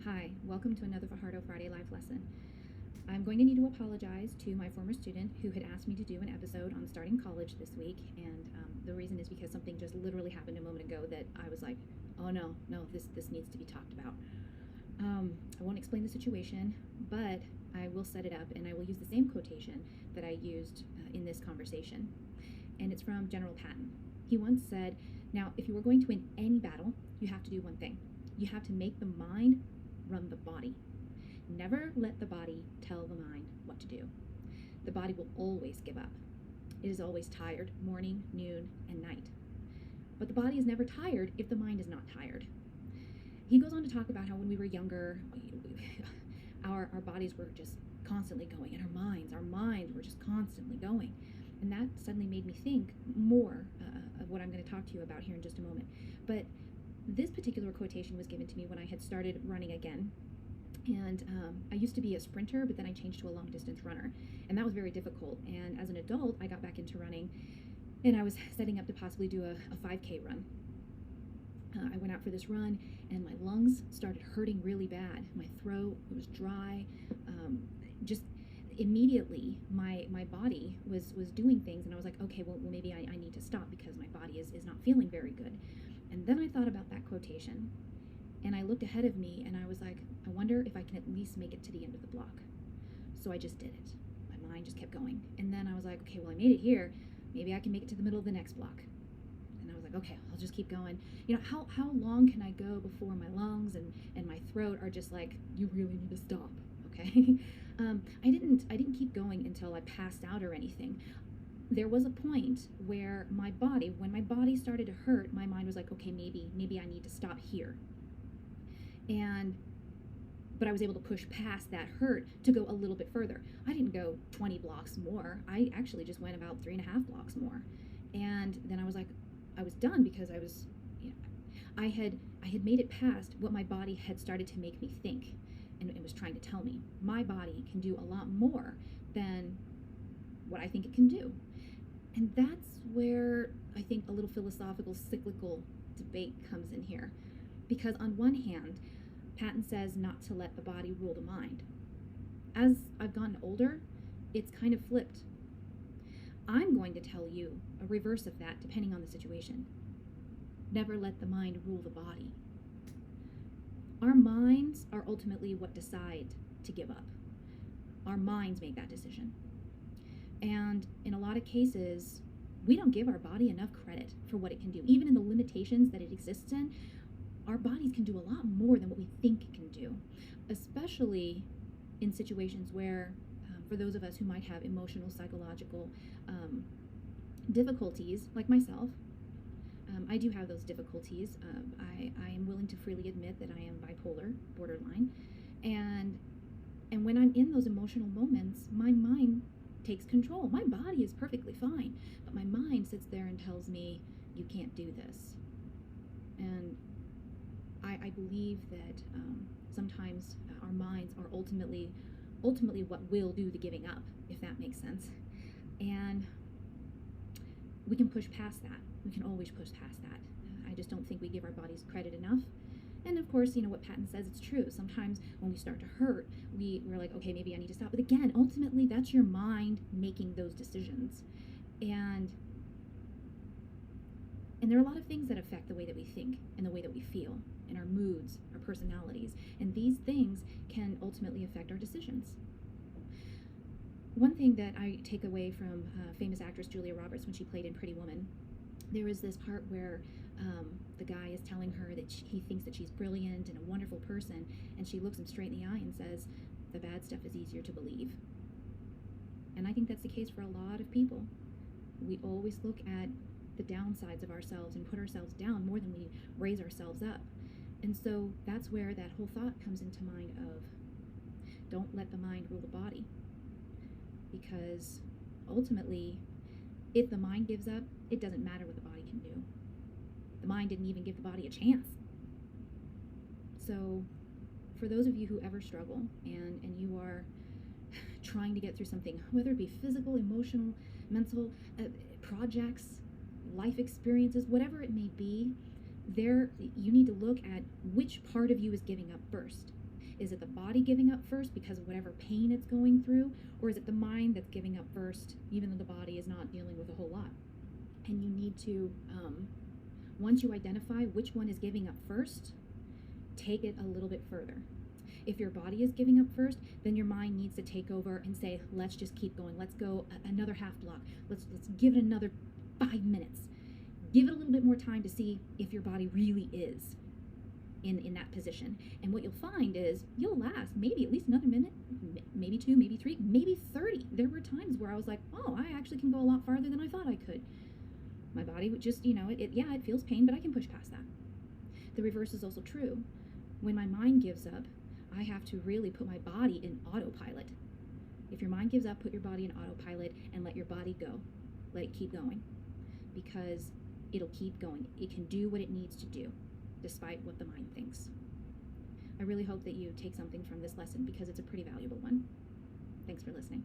Hi, welcome to another Fajardo Friday Life lesson. I'm going to need to apologize to my former student who had asked me to do an episode on starting college this week, and the reason is because something just literally happened a moment ago that I was like, oh no, this needs to be talked about. I won't explain the situation, but I will set it up, and I will use the same quotation that I used in this conversation, and it's from General Patton. He once said, now, if you were going to win any battle, you have to do one thing. You have to make the mind run the body. Never let the body tell the mind what to do. The body will always give up. It is always tired, morning, noon, and night. But the body is never tired if the mind is not tired. He goes on to talk about how when we were younger, our bodies were just constantly going, and our minds were just constantly going. And that suddenly made me think more of what I'm going to talk to you about here in just a moment. But this particular quotation was given to me when I had started running again. And I used to be a sprinter, but then I changed to a long distance runner. And that was very difficult. And as an adult, I got back into running, and I was setting up to possibly do a 5K run. I went out for this run, and my lungs started hurting really bad. My throat was dry. Just immediately, my body was doing things, and I was like, okay, well maybe I need to stop because my body is not feeling very good. And then I thought about that quotation, and I looked ahead of me, and I was like, I wonder if I can at least make it to the end of the block. So I just did it. My mind just kept going. And then I was like, okay, well, I made it here. Maybe I can make it to the middle of the next block. And I was like, okay, I'll just keep going. You know, how long can I go before my lungs and my throat are just like, you really need to stop, okay? I didn't keep going until I passed out or anything. There was a point where when my body started to hurt, my mind was like, okay, maybe I need to stop here. But I was able to push past that hurt to go a little bit further. I didn't go 20 blocks more. I actually just went about 3.5 blocks more. And then I was like, I was done because I was, I had made it past what my body had started to make me think, and it was trying to tell me my body can do a lot more than what I think it can do. And that's where I think a little philosophical, cyclical debate comes in here. Because on one hand, Patton says not to let the body rule the mind. As I've gotten older, it's kind of flipped. I'm going to tell you a reverse of that depending on the situation. Never let the mind rule the body. Our minds are ultimately what decide to give up. Our minds make that decision. And in a lot of cases, we don't give our body enough credit for what it can do. Even in the limitations that it exists in, our bodies can do a lot more than what we think it can do, especially in situations where, for those of us who might have emotional, psychological difficulties, like myself, I do have those difficulties. I am willing to freely admit that I am bipolar, borderline, and when I'm in those emotional moments, my mind takes control. My body is perfectly fine, but my mind sits there and tells me, you can't do this. And I believe that sometimes our minds are ultimately what will do the giving up, if that makes sense. And we can push past that. We can always push past that. I just don't think we give our bodies credit enough. And of course, what Patton says, it's true. Sometimes when we start to hurt, we're like, okay, maybe I need to stop. But again, ultimately, that's your mind making those decisions. And there are a lot of things that affect the way that we think and the way that we feel and our moods, our personalities. And these things can ultimately affect our decisions. One thing that I take away from famous actress Julia Roberts when she played in Pretty Woman, there is this part where the guy is telling her that he thinks that she's brilliant and a wonderful person, and she looks him straight in the eye and says, the bad stuff is easier to believe. And I think that's the case for a lot of people. We always look at the downsides of ourselves and put ourselves down more than we raise ourselves up. And so that's where that whole thought comes into mind of, don't let the mind rule the body. Because ultimately, if the mind gives up, it doesn't matter what the body can do. The mind didn't even give the body a chance. So for those of you who ever struggle and you are trying to get through something, whether it be physical, emotional, mental, projects, life experiences, whatever it may be, you need to look at which part of you is giving up first. Is it the body giving up first because of whatever pain it's going through? Or is it the mind that's giving up first, even though the body is not dealing with a whole lot? And you need to, once you identify which one is giving up first, take it a little bit further. If your body is giving up first, then your mind needs to take over and say, let's just keep going. Let's go another half block. Let's give it another 5 minutes. Give it a little bit more time to see if your body really is in that position. And what you'll find is you'll last maybe at least another minute, maybe 2, maybe 3, maybe 30. There were times where I was like, oh, I actually can go a lot farther than I thought I could. My body would just, it feels pain, but I can push past that. The reverse is also true. When my mind gives up, I have to really put my body in autopilot. If your mind gives up, put your body in autopilot and let your body go. Let it keep going, because it'll keep going. It can do what it needs to do, despite what the mind thinks. I really hope that you take something from this lesson, because it's a pretty valuable one. Thanks for listening.